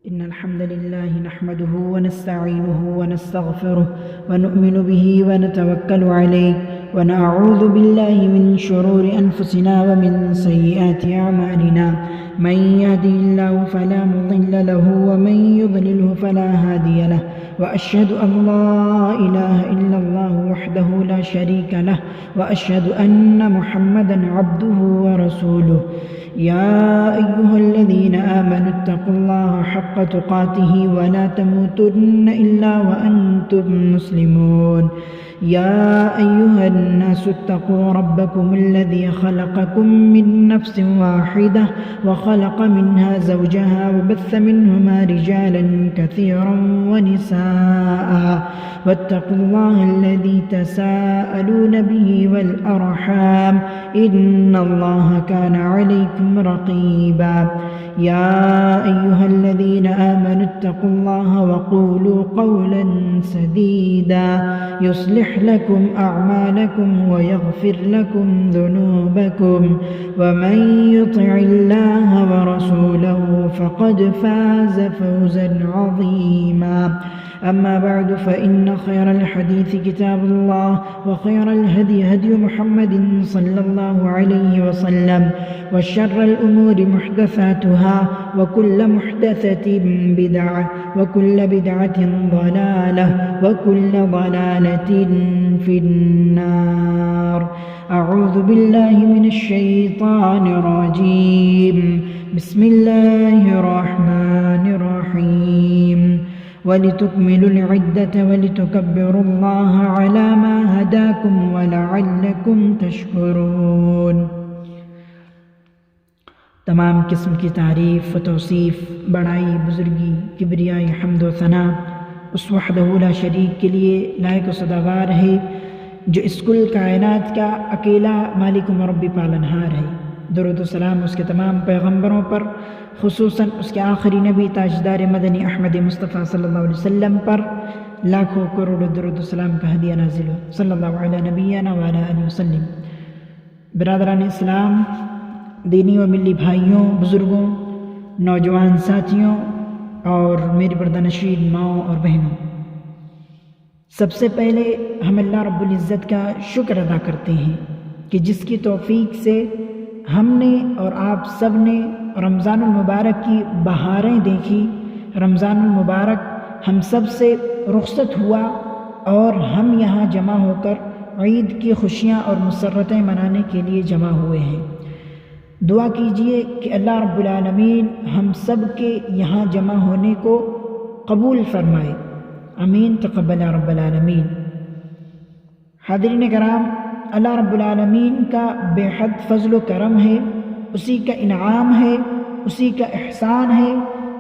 إن الحمد لله نحمده ونستعينه ونستغفره ونؤمن به ونتوكل عليه ونعوذ بالله من شرور أنفسنا ومن سيئات أعمالنا من يهده الله فلا مضل له ومن يضلله فلا هادي له وأشهد أن لا إله إلا الله وحده لا شريك له وأشهد أن محمدا عبده ورسوله يا أيها الذين آمنوا اتقوا الله حق تقاته ولا تموتن إلا وأنتم مسلمون يا أيها الناس اتقوا ربكم الذي خلقكم من نفس واحدة وخلق منها زوجها وبث منهما رجالا كثيرا ونساء واتقوا الله الذي تساءلون به والأرحام إن الله كان عليكم رقيبا يا أيها الذين آمنوا اتقوا الله وقولوا قولا سديدا يصلح لكم أعمالكم ويغفر لكم ذنوبكم ومن يطع الله ورسوله فقد فاز فوزا عظيما أما بعد فإن خير الحديث كتاب الله وخير الهدي هدي محمد صلى الله عليه وسلم وشر الأمور محدثاتها وكل محدثة بدعة وكل بدعة ضلالة وكل ضلالة في النار أعوذ بالله من الشيطان الرجيم بسم الله الرحمن الرحيم ولتكملوا العدة ولتكبروا الله على ما هداكم ولعلكم تشكرون۔ تمام قسم کی تعریف و توصیف، بڑائی، بزرگی، کبریائی، حمد و ثنا اس وحدہ لا شریک کے لیے لائق و سزاوار ہے جو اس کل کائنات کا اکیلا مالک و مربی پالنہار ہے۔ درود و سلام اس کے تمام پیغمبروں پر، خصوصاً اس کے آخری نبی تاجدار مدنی احمد مصطفیٰ صلی اللہ علیہ وسلم پر لاکھوں کروڑوں درود و سلام کا ہدیہ نازل ہو، صلی اللہ علیہ نبینا وعلی آلہ وسلم۔ برادران اسلام، دینی و ملی بھائیوں، بزرگوں، نوجوان ساتھیوں اور میری پردہ-نشین ماؤں اور بہنوں، سب سے پہلے ہم اللہ رب العزت کا شکر ادا کرتے ہیں کہ جس کی توفیق سے ہم نے اور آپ سب نے رمضان المبارک کی بہاریں دیکھی، رمضان المبارک ہم سب سے رخصت ہوا اور ہم یہاں جمع ہو کر عید کی خوشیاں اور مسرتیں منانے کے لیے جمع ہوئے ہیں۔ دعا کیجئے کہ اللہ رب العالمین ہم سب کے یہاں جمع ہونے کو قبول فرمائے، آمین تقبل رب العالمین۔ حاضرین کرام، اللہ رب العالمین کا بے حد فضل و کرم ہے، اسی کا انعام ہے، اسی کا احسان ہے،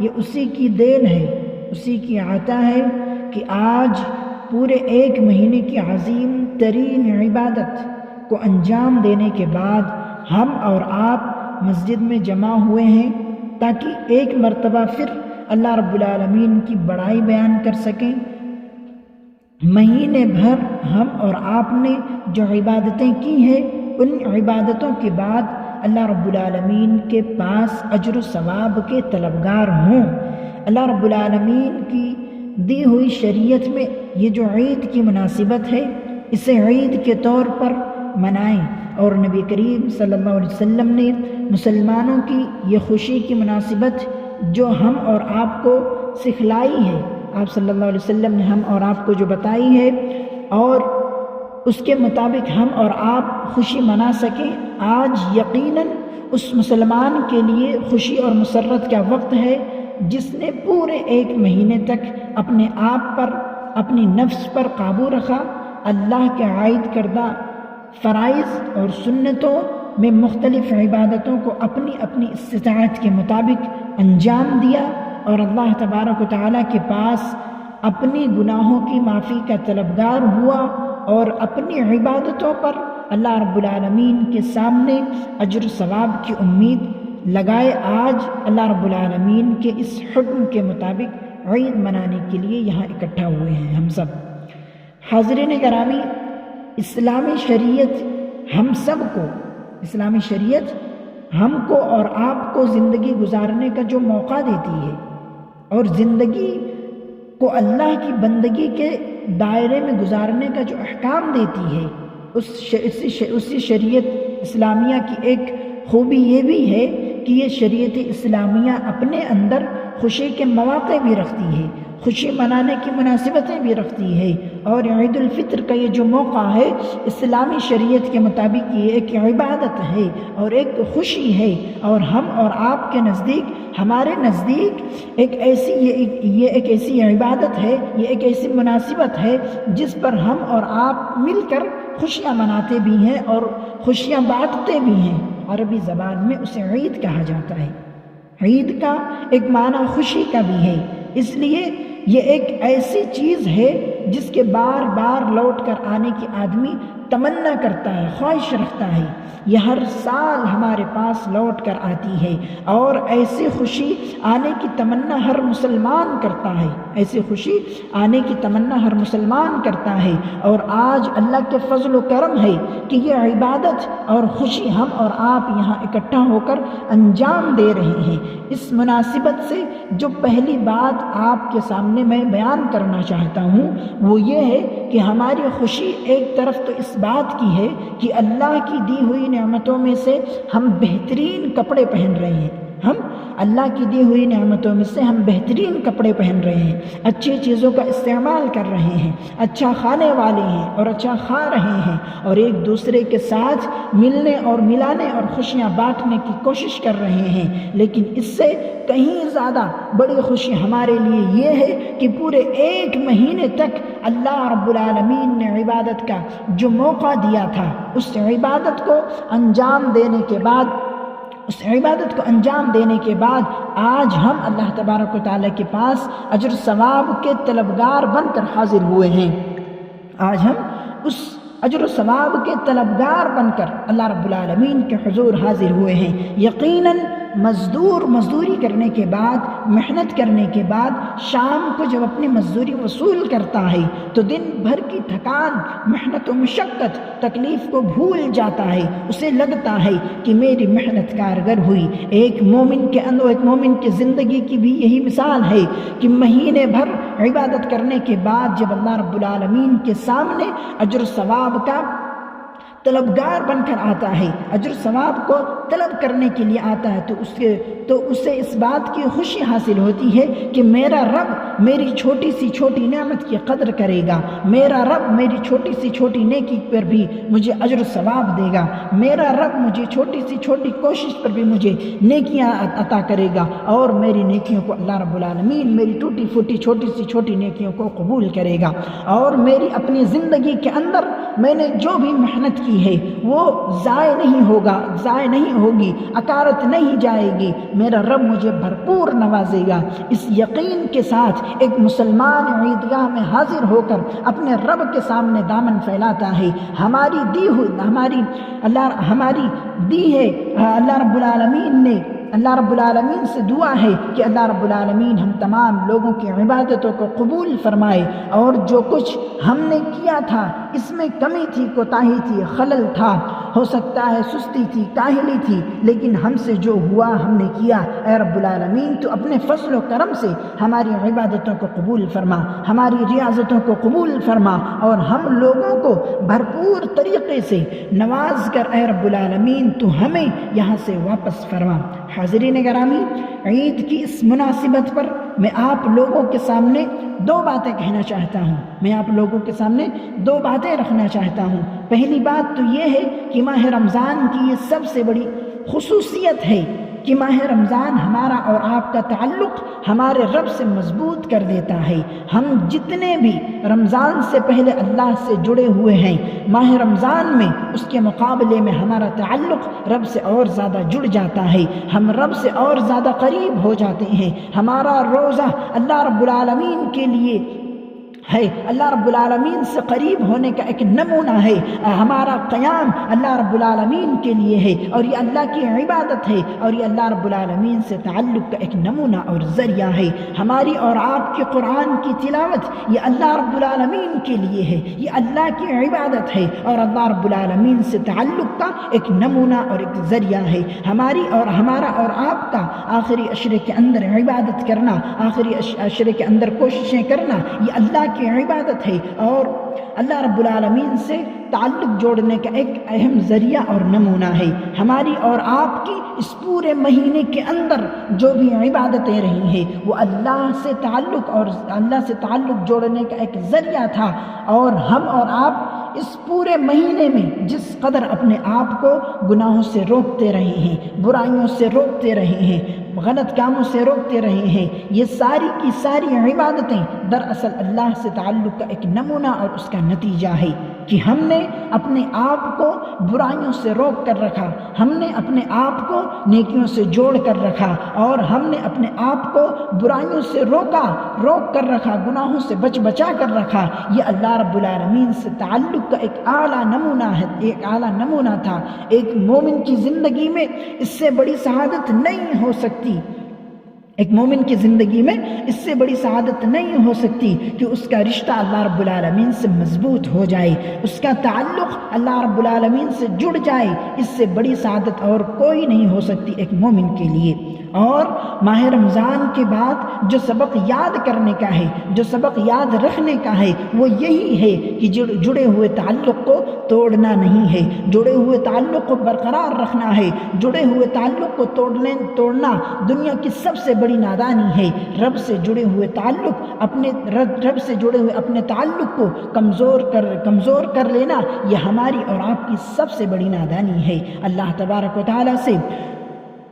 یہ اسی کی دین ہے، اسی کی عطا ہے کہ آج پورے ایک مہینے کی عظیم ترین عبادت کو انجام دینے کے بعد ہم اور آپ مسجد میں جمع ہوئے ہیں تاکہ ایک مرتبہ پھر اللہ رب العالمین کی بڑائی بیان کر سکیں۔ مہینے بھر ہم اور آپ نے جو عبادتیں کی ہیں، ان عبادتوں کے بعد اللہ رب العالمین کے پاس اجر و ثواب کے طلبگار ہوں۔ اللہ رب العالمین کی دی ہوئی شریعت میں یہ جو عید کی مناسبت ہے، اسے عید کے طور پر منائیں، اور نبی کریم صلی اللہ علیہ وسلم نے مسلمانوں کی یہ خوشی کی مناسبت جو ہم اور آپ کو سکھلائی ہے، آپ صلی اللہ علیہ وسلم نے ہم اور آپ کو جو بتائی ہے، اور اس کے مطابق ہم اور آپ خوشی منا سکیں، آج یقیناً اس مسلمان کے لیے خوشی اور مسرت کا وقت ہے جس نے پورے ایک مہینے تک اپنے آپ پر، اپنی نفس پر قابو رکھا، اللہ کے عائد کردہ فرائض اور سنتوں میں مختلف عبادتوں کو اپنی اپنی استطاعت کے مطابق انجام دیا، اور اللہ تبارک و تعالیٰ کے پاس اپنی گناہوں کی معافی کا طلبگار ہوا، اور اپنی عبادتوں پر اللہ رب العالمین کے سامنے اجر و ثواب کی امید لگائے آج اللہ رب العالمین کے اس حکم کے مطابق عید منانے کے لیے یہاں اکٹھا ہوئے ہیں ہم سب۔ حاضرین گرامی، اسلامی شریعت ہم کو اور آپ کو زندگی گزارنے کا جو موقع دیتی ہے، اور زندگی کو اللہ کی بندگی کے دائرے میں گزارنے کا جو احکام دیتی ہے، اسی شریعت اسلامیہ کی ایک خوبی یہ بھی ہے کہ یہ شریعت اسلامیہ اپنے اندر خوشی کے مواقع بھی رکھتی ہے، خوشی منانے کی مناسبتیں بھی رکھتی ہے، اور عید الفطر کا یہ جو موقع ہے اسلامی شریعت کے مطابق یہ ایک عبادت ہے اور ایک خوشی ہے، اور ہم اور آپ کے نزدیک، ہمارے نزدیک یہ ایک ایسی عبادت ہے، یہ ایک ایسی مناسبت ہے جس پر ہم اور آپ مل کر خوشیاں مناتے بھی ہیں اور خوشیاں بانٹتے بھی ہیں۔ عربی زبان میں اسے عید کہا جاتا ہے۔ عید کا ایک معنی خوشی کا بھی ہے، اس لیے یہ ایک ایسی چیز ہے جس کے بار بار لوٹ کر آنے کی آدمی تمنا کرتا ہے، خواہش رکھتا ہے۔ یہ ہر سال ہمارے پاس لوٹ کر آتی ہے، اور ایسی خوشی آنے کی تمنا ہر مسلمان کرتا ہے، ایسی خوشی آنے کی تمنا ہر مسلمان کرتا ہے۔ اور آج اللہ کے فضل و کرم ہے کہ یہ عبادت اور خوشی ہم اور آپ یہاں اکٹھا ہو کر انجام دے رہے ہیں۔ اس مناسبت سے جو پہلی بات آپ کے سامنے میں بیان کرنا چاہتا ہوں وہ یہ ہے کہ ہماری خوشی ایک طرف تو اس بات کی ہے کہ اللہ کی دی ہوئی نعمتوں میں سے ہم بہترین کپڑے پہن رہے ہیں، ہم اللہ کی دی ہوئی نعمتوں میں سے ہم بہترین کپڑے پہن رہے ہیں، اچھی چیزوں کا استعمال کر رہے ہیں، اچھا کھانے والے ہیں اور اچھا کھا رہے ہیں، اور ایک دوسرے کے ساتھ ملنے اور ملانے اور خوشیاں بانٹنے کی کوشش کر رہے ہیں۔ لیکن اس سے کہیں زیادہ بڑی خوشی ہمارے لیے یہ ہے کہ پورے ایک مہینے تک اللہ رب العالمین نے عبادت کا جو موقع دیا تھا، اس عبادت کو انجام دینے کے بعد آج ہم اللہ تبارک و تعالیٰ کے پاس اجر ثواب کے طلبگار بن کر حاضر ہوئے ہیں۔ آج ہم اس اجر و ثواب کے طلبگار بن کر اللہ رب العالمین کے حضور حاضر ہوئے ہیں۔ یقیناً مزدوری کرنے کے بعد، محنت کرنے کے بعد شام کو جب اپنی مزدوری وصول کرتا ہے تو دن بھر کی تھکان، محنت و مشقت، تکلیف کو بھول جاتا ہے، اسے لگتا ہے کہ میری محنت کارگر ہوئی۔ ایک مومن کی زندگی کی بھی یہی مثال ہے کہ مہینے بھر عبادت کرنے کے بعد جب اللہ رب العالمین کے سامنے اجر ثواب کا طلبگار بن کر آتا ہے، اجر ثواب کو طلب کرنے کے لیے آتا ہے، تو اسے اس بات کی خوشی حاصل ہوتی ہے کہ میرا رب میری چھوٹی سی چھوٹی نعمت کی قدر کرے گا، میرا رب میری چھوٹی سی چھوٹی نیکی پر بھی مجھے اجر ثواب دے گا، میرا رب مجھے چھوٹی سی چھوٹی کوشش پر بھی مجھے نیکیاں عطا کرے گا، اور میری نیکیوں کو اللہ رب العالمین میری ٹوٹی پھوٹی چھوٹی سی چھوٹی نیکیوں کو قبول کرے گا، اور میری اپنی زندگی کے اندر میں نے جو بھی محنت کی ہے وہ ضائع نہیں ہوگی، اکارت نہیں جائے گی، میرا رب مجھے بھرپور نوازے گا۔ اس یقین کے ساتھ ایک مسلمان عیدگاہ میں حاضر ہو کر اپنے رب کے سامنے دامن پھیلاتا ہے۔ ہماری دی ہے اللہ رب العالمین سے دعا ہے کہ اللہ رب العالمین ہم تمام لوگوں کی عبادتوں کو قبول فرمائے، اور جو کچھ ہم نے کیا تھا اس میں کمی تھی، کوتاہی تھی، خلل تھا، ہو سکتا ہے سستی تھی، کاہلی تھی، لیکن ہم سے جو ہوا ہم نے کیا، اے رب العالمین تو اپنے فضل و کرم سے ہماری عبادتوں کو قبول فرما، ہماری ریاضتوں کو قبول فرما، اور ہم لوگوں کو بھرپور طریقے سے نواز کر اے رب العالمین تو ہمیں یہاں سے واپس فرما۔ حاضرین گرامی، عید کی اس مناسبت پر میں آپ لوگوں کے سامنے دو باتیں کہنا چاہتا ہوں، میں آپ لوگوں کے سامنے دو باتیں رکھنا چاہتا ہوں۔ پہلی بات تو یہ ہے کہ ماہ رمضان کی یہ سب سے بڑی خصوصیت ہے کہ ماہ رمضان ہمارا اور آپ کا تعلق ہمارے رب سے مضبوط کر دیتا ہے۔ ہم جتنے بھی رمضان سے پہلے اللہ سے جڑے ہوئے ہیں، ماہ رمضان میں اس کے مقابلے میں ہمارا تعلق رب سے اور زیادہ جڑ جاتا ہے، ہم رب سے اور زیادہ قریب ہو جاتے ہیں۔ ہمارا روزہ اللہ رب العالمین کے لیے ہے، اللہ رب العالمین سے قریب ہونے کا ایک نمونہ ہے۔ ہمارا قیام اللہ رب العالمین کے لیے ہے اور یہ اللہ کی عبادت ہے، اور یہ اللہ رب العالمین سے تعلق کا ایک نمونہ اور ذریعہ ہے۔ ہماری اور آپ کے قرآن کی تلاوت یہ اللہ رب العالمین کے لیے ہے، یہ اللہ کی عبادت ہے اور اللہ رب العالمین سے تعلق کا ایک نمونہ اور ایک ذریعہ ہے۔ ہماری اور ہمارا اور آپ کا آخری عشرے کے اندر عبادت کرنا، آخری عشرے کے اندر کوششیں کرنا، یہ اللہ کی عبادت ہے اور اللہ رب العالمین سے تعلق جوڑنے کا ایک اہم ذریعہ اور نمونہ ہے۔ ہماری اور آپ کی اس پورے مہینے کے اندر جو بھی عبادتیں رہی ہیں وہ اللہ سے تعلق اور اللہ سے تعلق جوڑنے کا ایک ذریعہ تھا، اور ہم اور آپ اس پورے مہینے میں جس قدر اپنے آپ کو گناہوں سے روکتے رہے ہیں، برائیوں سے روکتے رہے ہیں، غلط کاموں سے روکتے رہے ہیں، یہ ساری کی ساری عبادتیں دراصل اللہ سے تعلق کا ایک نمونہ اور اس کا نتیجہ ہے کہ ہم نے اپنے آپ کو برائیوں سے روک کر رکھا، ہم نے اپنے آپ کو نیکیوں سے جوڑ کر رکھا، اور ہم نے اپنے آپ کو برائیوں سے روک کر رکھا، گناہوں سے بچا کر رکھا۔ یہ اللہ رب العالمین سے تعلق کا ایک اعلیٰ نمونہ ہے، ایک اعلیٰ نمونہ تھا۔ ایک مومن کی زندگی میں اس سے بڑی سعادت نہیں ہو سکتی، ایک مومن کی زندگی میں اس سے بڑی سعادت نہیں ہو سکتی کہ اس کا رشتہ اللہ رب العالمین سے مضبوط ہو جائے، اس کا تعلق اللہ رب العالمین سے جڑ جائے۔ اس سے بڑی سعادت اور کوئی نہیں ہو سکتی ایک مومن کے لیے۔ اور ماہ رمضان کے بعد جو سبق یاد کرنے کا ہے، جو سبق یاد رکھنے کا ہے، وہ یہی ہے کہ جڑے ہوئے تعلق کو توڑنا نہیں ہے، جڑے ہوئے تعلق کو برقرار رکھنا ہے۔ جڑے ہوئے تعلق کو توڑنا دنیا کی سب سے بڑی نادانی ہے۔ رب سے جڑے ہوئے تعلق، رب سے جڑے ہوئے اپنے تعلق کو کمزور کر لینا، یہ ہماری اور آپ کی سب سے بڑی نادانی ہے۔ اللہ تبارک و تعالیٰ سے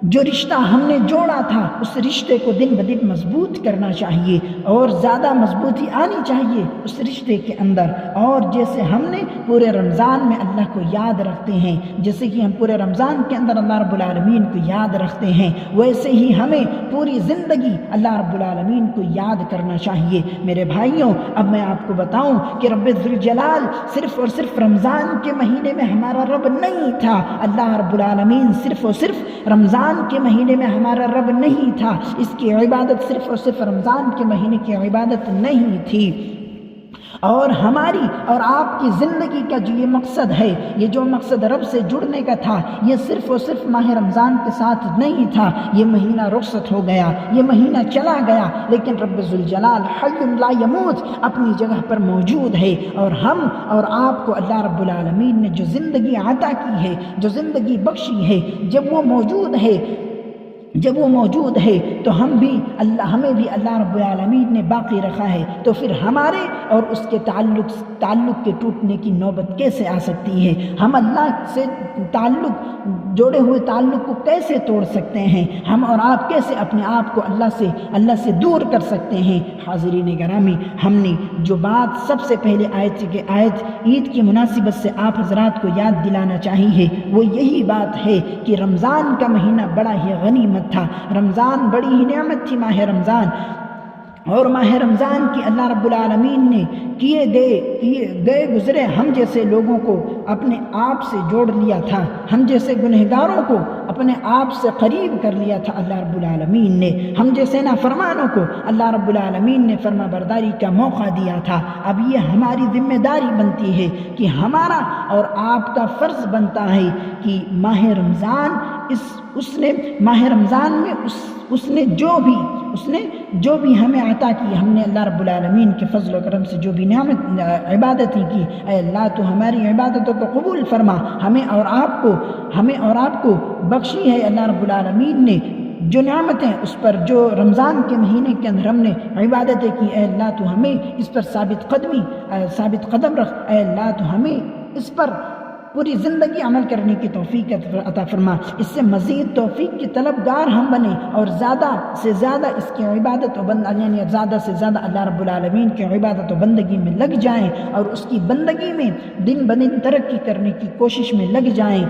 جو رشتہ ہم نے جوڑا تھا اس رشتے کو دن بدن مضبوط کرنا چاہیے، اور زیادہ مضبوطی آنی چاہیے اس رشتے کے اندر۔ اور جیسے ہم نے پورے رمضان میں اللہ کو یاد رکھتے ہیں، جیسے کہ ہم پورے رمضان کے اندر اللہ رب العالمین کو یاد رکھتے ہیں، ویسے ہی ہمیں پوری زندگی اللہ رب العالمین کو یاد کرنا چاہیے۔ میرے بھائیوں، اب میں آپ کو بتاؤں کہ رب ذوالجلال صرف اور صرف رمضان کے مہینے میں ہمارا رب نہیں تھا۔ اللہ رب العالمین صرف اور صرف رمضان کے مہینے میں ہمارا رب نہیں تھا، اس کی عبادت صرف اور صرف رمضان کے مہینے کی عبادت نہیں تھی۔ اور ہماری اور آپ کی زندگی کا جو یہ مقصد ہے، یہ جو مقصد رب سے جڑنے کا تھا، یہ صرف اور صرف ماہ رمضان کے ساتھ نہیں تھا۔ یہ مہینہ رخصت ہو گیا، یہ مہینہ چلا گیا، لیکن رب ذوالجلال حی لا یموت اپنی جگہ پر موجود ہے، اور ہم اور آپ کو اللہ رب العالمین نے جو زندگی عطا کی ہے، جو زندگی بخشی ہے، جب وہ موجود ہے تو ہمیں بھی اللہ رب العالمین نے باقی رکھا ہے، تو پھر ہمارے اور اس کے تعلق کے ٹوٹنے کی نوبت کیسے آ سکتی ہے؟ ہم اللہ سے جوڑے ہوئے تعلق کو کیسے توڑ سکتے ہیں؟ ہم اور آپ کیسے اپنے آپ کو اللہ سے دور کر سکتے ہیں؟ حاضرین گرامی، ہم نے جو بات سب سے پہلے آیت عید کی مناسبت سے آپ حضرات کو یاد دلانا چاہیے، وہ یہی بات ہے کہ رمضان کا مہینہ بڑا ہی غنیمت تھا، رمضان بڑی ہی نعمت تھی، ماہ رمضان۔ اور ماہ رمضان کی اللہ رب العالمین نے کیے گئے گزرے ہم جیسے لوگوں کو اپنے آپ سے جوڑ لیا تھا، ہم جیسے گنہگاروں کو اپنے آپ سے قریب کر لیا تھا اللہ رب العالمین نے، ہم جیسے نافرمانوں کو اللہ رب العالمین نے فرما برداری کا موقع دیا تھا۔ اب یہ ہماری ذمہ داری بنتی ہے کہ ہمارا اور آپ کا فرض بنتا ہے کہ ماہ رمضان ماہ رمضان میں اس نے جو بھی ہمیں عطا کی، ہم نے اللہ رب العالمین کے فضل و کرم سے جو بھی نعمت عبادتیں کی، اے اللہ تو ہماری عبادتوں کو قبول فرما، ہمیں اور آپ کو بخشی ہے اللہ رب العالمین نے جو نعمتیں، اس پر جو رمضان کے مہینے کے اندر ہم نے عبادتیں کی، اے اللہ تو ہمیں اس پر ثابت قدم رکھ، اے اللہ تو ہمیں اس پر پوری زندگی عمل کرنے کی توفیق عطا فرما۔ اس سے مزید توفیق کی طلبگار ہم بنیں اور زیادہ سے زیادہ اس کی عبادت یعنی زیادہ سے زیادہ اللہ رب العالمین کی عبادت و بندگی میں لگ جائیں، اور اس کی بندگی میں دن بدن ترقی کرنے کی کوشش میں لگ جائیں۔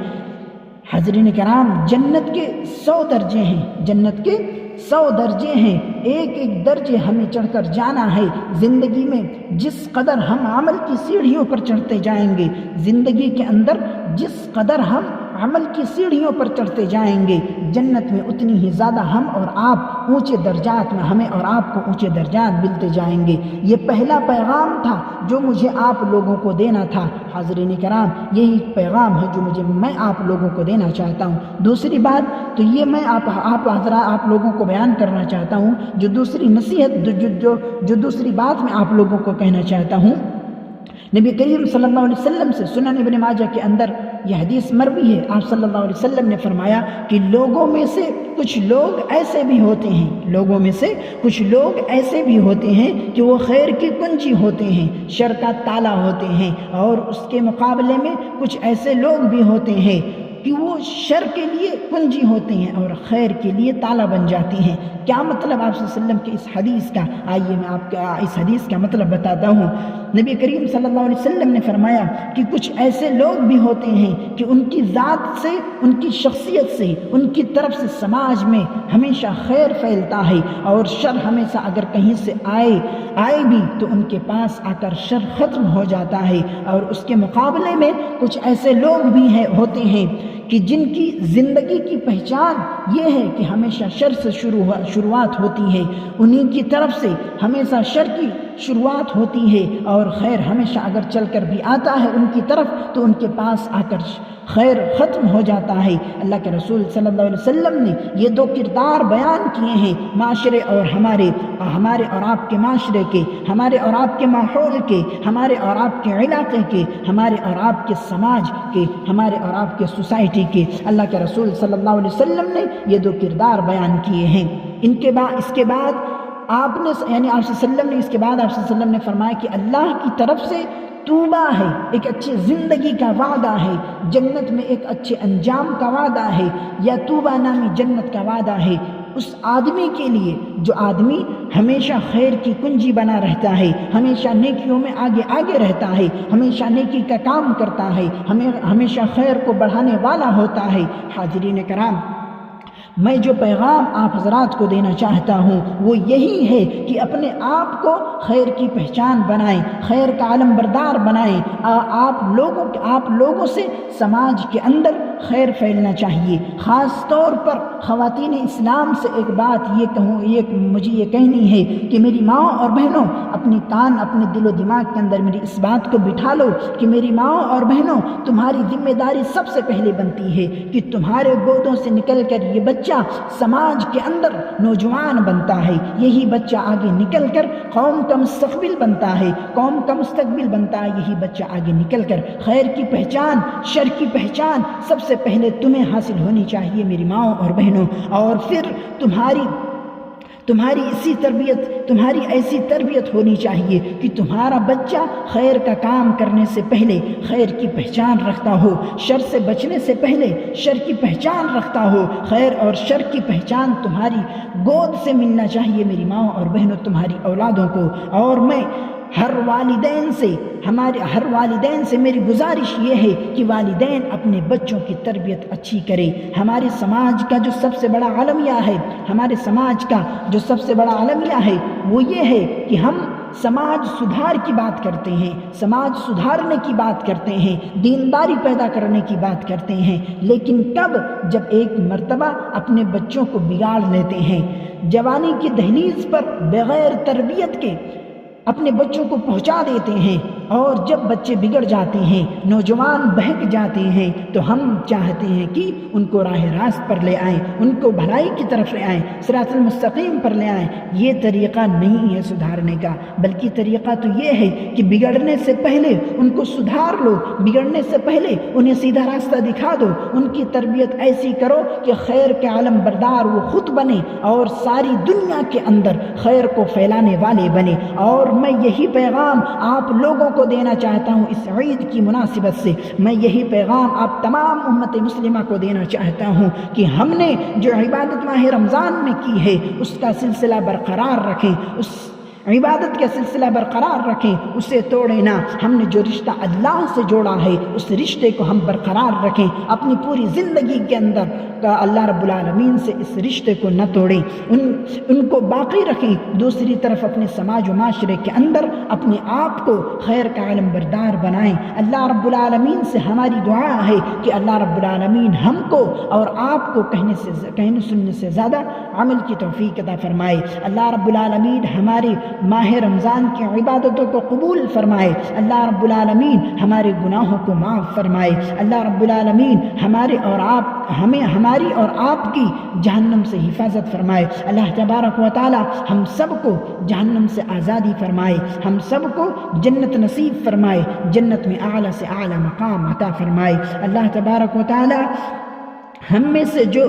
حاضرین کرام، جنت کے 100 درجے ہیں، جنت کے 100 درجے ہیں، ایک ایک درجے ہمیں چڑھ کر جانا ہے۔ زندگی میں جس قدر ہم عمل کی سیڑھیوں پر چڑھتے جائیں گے، زندگی کے اندر جس قدر ہم عمل کی سیڑھیوں پر چڑھتے جائیں گے، جنت میں اتنی ہی زیادہ ہم اور آپ اونچے درجات میں، ہمیں اور آپ کو اونچے درجات ملتے جائیں گے۔ یہ پہلا پیغام تھا جو مجھے آپ لوگوں کو دینا تھا۔ حاضرین کرام، یہی پیغام ہے جو میں آپ لوگوں کو دینا چاہتا ہوں۔ دوسری بات تو یہ میں آپ لوگوں کو بیان کرنا چاہتا ہوں، جو دوسری نصیحت جو دوسری بات میں آپ لوگوں کو کہنا چاہتا ہوں، نبی کریم صلی اللہ علیہ وسلم سے سنن ابن ماجہ کے اندر یہ حدیث مروی ہے۔ آپ صلی اللہ علیہ وسلم نے فرمایا کہ لوگوں میں سے کچھ لوگ ایسے بھی ہوتے ہیں کہ وہ خیر کی کنجی ہوتے ہیں، شر کا تالا ہوتے ہیں، اور اس کے مقابلے میں کچھ ایسے لوگ بھی ہوتے ہیں کہ وہ شر کے لیے کنجی ہوتے ہیں اور خیر کے لیے تالا بن جاتی ہیں۔ کیا مطلب آپ صلی اللہ علیہ وسلم کے اس حدیث کا؟ آئیے میں آپ کا اس حدیث کا مطلب بتاتا ہوں۔ نبی کریم صلی اللہ علیہ وسلم نے فرمایا کہ کچھ ایسے لوگ بھی ہوتے ہیں کہ ان کی ذات سے، ان کی شخصیت سے، ان کی طرف سے سماج میں ہمیشہ خیر پھیلتا ہے، اور شر ہمیشہ اگر کہیں سے آئے بھی تو ان کے پاس آ کر شر ختم ہو جاتا ہے۔ اور اس کے مقابلے میں کچھ ایسے لوگ بھی ہوتے ہیں کہ جن کی زندگی کی پہچان یہ ہے کہ ہمیشہ شر سے شروعات ہوتی ہے، انہی کی طرف سے ہمیشہ شر کی شروعات ہوتی ہے، اور خیر ہمیشہ اگر چل کر بھی آتا ہے ان کی طرف تو ان کے پاس آ کر خیر ختم ہو جاتا ہے۔ اللہ کے رسول صلی اللہ علیہ وسلم نے یہ 2 کردار بیان کیے ہیں، معاشرے اور ہمارے اور آپ کے معاشرے کے، ہمارے اور آپ کے ماحول کے، ہمارے اور آپ کے علاقے کے، ہمارے اور آپ کے سماج کے، ہمارے اور آپ کے سوسائٹی کے۔ اللہ کے رسول صلی اللہ علیہ وسلم نے یہ 2 کردار بیان کیے ہیں۔ اس کے بعد آپ نے صلی اللہ علیہ وسلم نے فرمایا کہ اللہ کی طرف سے توبہ ہے، ایک اچھی زندگی کا وعدہ ہے، جنت میں ایک اچھے انجام کا وعدہ ہے، یا توبہ نامی جنت کا وعدہ ہے اس آدمی کے لیے جو آدمی ہمیشہ خیر کی کنجی بنا رہتا ہے، ہمیشہ نیکیوں میں آگے رہتا ہے، ہمیشہ نیکی کا کام کرتا ہے، ہمیشہ خیر کو بڑھانے والا ہوتا ہے۔ حاضرین کرام، میں جو پیغام آپ حضرات کو دینا چاہتا ہوں وہ یہی ہے کہ اپنے آپ کو خیر کی پہچان بنائیں، خیر کا علم بردار بنائیں۔ آپ لوگوں سے سماج کے اندر خیر پھیلنا چاہیے۔ خاص طور پر خواتین اسلام سے ایک بات مجھے یہ کہنی ہے کہ میری ماں اور بہنوں، اپنے دل و دماغ کے اندر میری اس بات کو بٹھا لو کہ میری ماں اور بہنوں، تمہاری ذمہ داری سب سے پہلے بنتی ہے کہ تمہارے گودوں سے نکل کر یہ بچہ سماج کے اندر نوجوان بنتا ہے، یہی بچہ آگے نکل کر قوم کا مستقبل بنتا ہے، یہی بچہ آگے نکل کر خیر کی پہچان، شر کی پہچان سب سے پہلے تمہیں حاصل ہونی چاہیے میری ماں اور بہنوں۔ اور پھر تمہاری ایسی تربیت ہونی چاہیے کہ تمہارا بچہ خیر کا کام کرنے سے پہلے خیر کی پہچان رکھتا ہو، شر سے بچنے سے پہلے شر کی پہچان رکھتا ہو۔ خیر اور شر کی پہچان تمہاری گود سے ملنا چاہیے میری ماں اور بہنوں، تمہاری اولادوں کو۔ اور میں ہر والدین سے میری گزارش یہ ہے کہ والدین اپنے بچوں کی تربیت اچھی کرے۔ ہمارے سماج کا جو سب سے بڑا المیہ ہے وہ یہ ہے کہ ہم سماج سدھار کی بات کرتے ہیں، سماج سدھارنے کی بات کرتے ہیں، دینداری پیدا کرنے کی بات کرتے ہیں، لیکن جب ایک مرتبہ اپنے بچوں کو بگاڑ لیتے ہیں، جوانی کی دہلیز پر بغیر تربیت کے اپنے بچوں کو پہنچا دیتے ہیں، اور جب بچے بگڑ جاتے ہیں، نوجوان بہک جاتے ہیں، تو ہم چاہتے ہیں کہ ان کو راہ راست پر لے آئیں، ان کو بھلائی کی طرف لے آئیں، صراط المستقیم پر لے آئیں۔ یہ طریقہ نہیں ہے سدھارنے کا، بلکہ طریقہ تو یہ ہے کہ بگڑنے سے پہلے ان کو سدھار لو، بگڑنے سے پہلے انہیں سیدھا راستہ دکھا دو، ان کی تربیت ایسی کرو کہ خیر کے علم بردار وہ خود بنے اور ساری دنیا کے اندر خیر کو پھیلانے والے بنے۔ اور میں یہی پیغام آپ لوگوں کو دینا چاہتا ہوں اس عید کی مناسبت سے، میں یہی پیغام آپ تمام امت مسلمہ کو دینا چاہتا ہوں کہ ہم نے جو عبادت ماہ رمضان میں کی ہے اس کا سلسلہ برقرار رکھیں، عبادت کا سلسلہ برقرار رکھیں، اسے توڑیں نہ۔ ہم نے جو رشتہ اللہ سے جوڑا ہے اس رشتے کو ہم برقرار رکھیں، اپنی پوری زندگی کے اندر اللہ رب العالمین سے اس رشتے کو نہ توڑیں، ان کو باقی رکھیں۔ دوسری طرف اپنے سماج و معاشرے کے اندر اپنے آپ کو خیر کا علم بردار بنائیں۔ اللہ رب العالمین سے ہماری دعا ہے کہ اللہ رب العالمین ہم کو اور آپ کو کہنے سننے سے زیادہ عمل کی توفیق عطا فرمائے۔ اللہ رب العالمین ہمارے ماہ رمضان کی عبادتوں کو قبول فرمائے۔ اللہ رب العالمین ہمارے گناہوں کو معاف فرمائے۔ اللہ رب العالمین ہماری اور آپ کی جہنم سے حفاظت فرمائے۔ اللہ تبارک و تعالی ہم سب کو جہنم سے آزادی فرمائے، ہم سب کو جنت نصیب فرمائے، جنت میں اعلیٰ سے اعلیٰ مقام عطا فرمائے۔ اللہ تبارک و تعالی ہم میں سے جو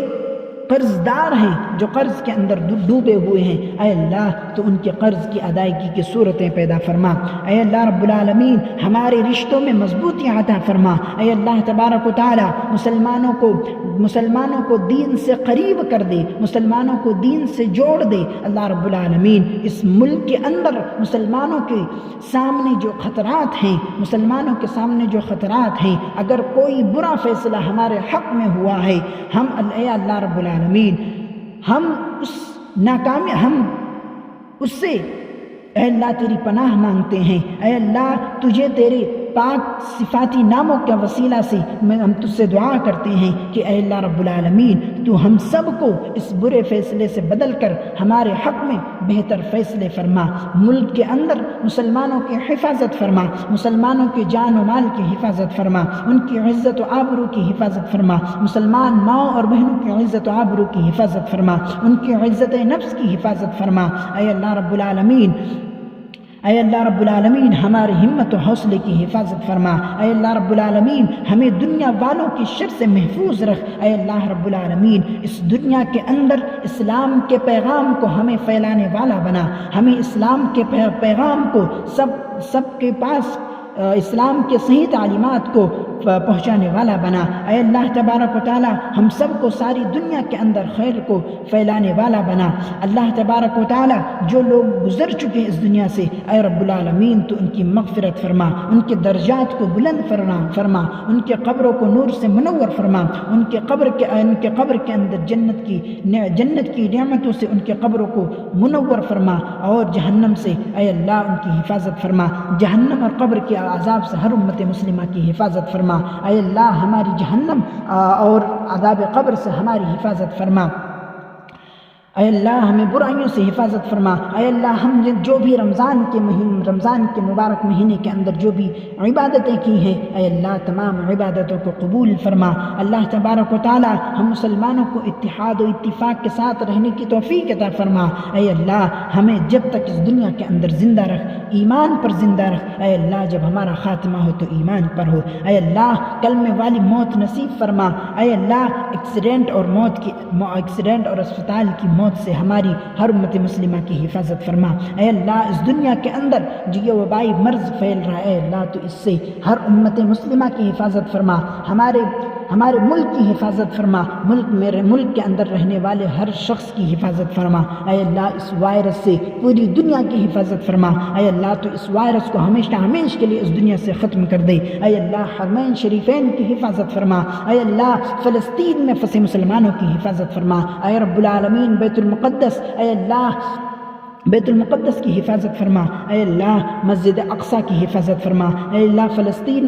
قرض دار ہیں، جو قرض کے اندر ڈوبے ہوئے ہیں، اے اللہ تو ان کے قرض کی ادائیگی کی صورتیں پیدا فرما۔ اے اللہ رب العالمین ہمارے رشتوں میں مضبوطی عطا فرما۔ اے اللہ تبارک و تعالی مسلمانوں کو دین سے قریب کر دے، مسلمانوں کو دین سے جوڑ دے۔ اللہ رب العالمین اس ملک کے اندر مسلمانوں کے سامنے جو خطرات ہیں، اگر کوئی برا فیصلہ ہمارے حق میں ہوا ہے، اے اللہ رب العالمین ہم اس سے اے اللہ تیری پناہ مانگتے ہیں۔ اے اللہ تجھے تیرے پاک صفاتی ناموں کے وسیلہ سے ہم تجھ سے دعا کرتے ہیں کہ اے اللہ رب العالمین تو ہم سب کو اس برے فیصلے سے بدل کر ہمارے حق میں بہتر فیصلے فرما۔ ملک کے اندر مسلمانوں کی حفاظت فرما، مسلمانوں کے جان و مال کی حفاظت فرما، ان کی عزت و آبرو کی حفاظت فرما، مسلمان ماؤں اور بہنوں کی عزت و آبرو کی حفاظت فرما، ان کی عزت نفس کی حفاظت فرما۔ اے اللہ رب العالمین ہماری ہمت و حوصلے کی حفاظت فرما۔ اے اللہ رب العالمین ہمیں دنیا والوں کی شر سے محفوظ رکھ۔ اے اللہ رب العالمین اس دنیا کے اندر اسلام کے پیغام کو ہمیں پھیلانے والا بنا، ہمیں اسلام کے پیغام کو سب کے پاس اسلام کے صحیح تعلیمات کو پہنچانے والا بنا۔ اے اللہ تبارک و تعالی ہم سب کو ساری دنیا کے اندر خیر کو پھیلانے والا بنا۔ اللہ تبارک و تعالی جو لوگ گزر چکے اس دنیا سے، اے رب العالمین تو ان کی مغفرت فرما، ان کے درجات کو بلند فرما، ان کے قبروں کو نور سے منور فرما، ان کے قبر کے اندر جنت کی نعمتوں سے ان کے قبروں کو منور فرما، اور جہنم سے اے اللہ ان کی حفاظت فرما، جہنم اور قبر کے عذاب سے ہر امت مسلمہ کی حفاظت فرما۔ اے اللہ ہماری جہنم اور عذاب قبر سے ہماری حفاظت فرما۔ اے اللہ ہمیں برائیوں سے حفاظت فرما۔ اے اللہ ہم نے جو بھی رمضان کے مبارک مہینے کے اندر جو بھی عبادتیں کی ہیں، اے اللہ تمام عبادتوں کو قبول فرما۔ اللہ تبارک و تعالی ہم مسلمانوں کو اتحاد و اتفاق کے ساتھ رہنے کی توفیق عطا فرما۔ اے اللہ ہمیں جب تک اس دنیا کے اندر زندہ رکھ، ایمان پر زندہ رکھ۔ اے اللہ جب ہمارا خاتمہ ہو تو ایمان پر ہو۔ اے اللہ کلمے والی موت نصیب فرما۔ اے اللہ ایکسیڈنٹ اور اسپتال کی موت سے ہماری ہر امت مسلمہ کی حفاظت فرما۔ اے اللہ اس دنیا کے اندر جو یہ وبائی مرض پھیل رہا ہے، اے اللہ تو اس سے ہر امت مسلمہ کی حفاظت فرما، ہمارے ملک کی حفاظت فرما، میرے ملک کے اندر رہنے والے ہر شخص کی حفاظت فرما۔ اے اللہ اس وائرس سے پوری دنیا کی حفاظت فرما۔ اے اللہ تو اس وائرس کو ہمیشہ کے لیے اس دنیا سے ختم کر دے۔ اے اللہ حرمین شریفین کی حفاظت فرما۔ اے اللہ فلسطین میں پھنسے مسلمانوں کی حفاظت فرما۔ اے رب العالمین بیت المقدس، اے اللہ بیت المقدس کی حفاظت فرما۔ اے اللہ مسجد اقصی کی حفاظت فرما۔ اے اللہ فلسطین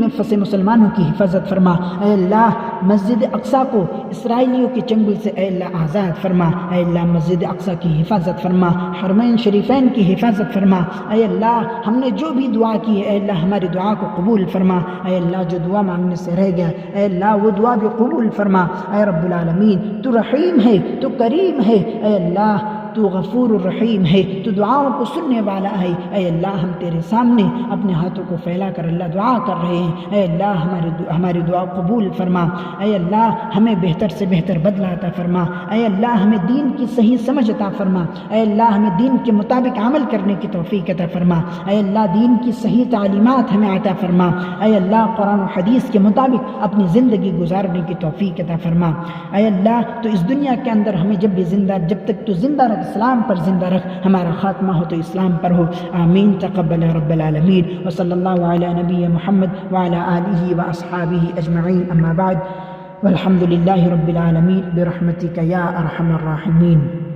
میں پھنسے مسلمانوں کی حفاظت فرما۔ اے اللہ مسجد اقصی کو اسرائیلیوں کے چنگل سے اے اللہ آزاد فرما۔ اے اللہ مسجد اقصی کی حفاظت فرما، حرمین شریفین کی حفاظت فرما۔ اے اللہ ہم نے جو بھی دعا کی ہے، اے اللہ ہماری دعا کو قبول فرما۔ اے اللہ جو دعا مانگنے سے رہ گیا، اے اللہ وہ دعا بھی قبول فرما۔ اے رب العالمین تو رحیم ہے، تو کریم ہے، اے اللہ تو غفور الرحیم ہے، تو دعاؤں کو سننے والا ہے۔ اے اللہ ہم تیرے سامنے اپنے ہاتھوں کو پھیلا کر اللہ دعا کر رہے ہیں، اے اللہ ہماری دعا قبول فرما۔ اے اللہ ہمیں بہتر سے بہتر بدلہ عطا فرما۔ اے اللہ ہمیں دین کی صحیح سمجھ عطا فرما۔ اے اللہ ہمیں دین کے مطابق عمل کرنے کی توفیق عطا فرما۔ اے اللہ دین کی صحیح تعلیمات ہمیں عطا فرما۔ اے اللہ قرآن و حدیث کے مطابق اپنی زندگی گزارنے کی توفیق عطا فرما۔ اے اللہ تو اس دنیا کے اندر ہمیں جب تک تو زندہ رکھ اسلام پر زندہ رکھ، ہمارا خاتمہ ہو تو اسلام پر ہو، آمین تقبل رب العالمین۔ وصلی اللہ علی نبی محمد وعلی آلہ واصحابہ اجمعین، اما بعد، والحمد للہ رب العالمین برحمتک یا ارحم الراحمین۔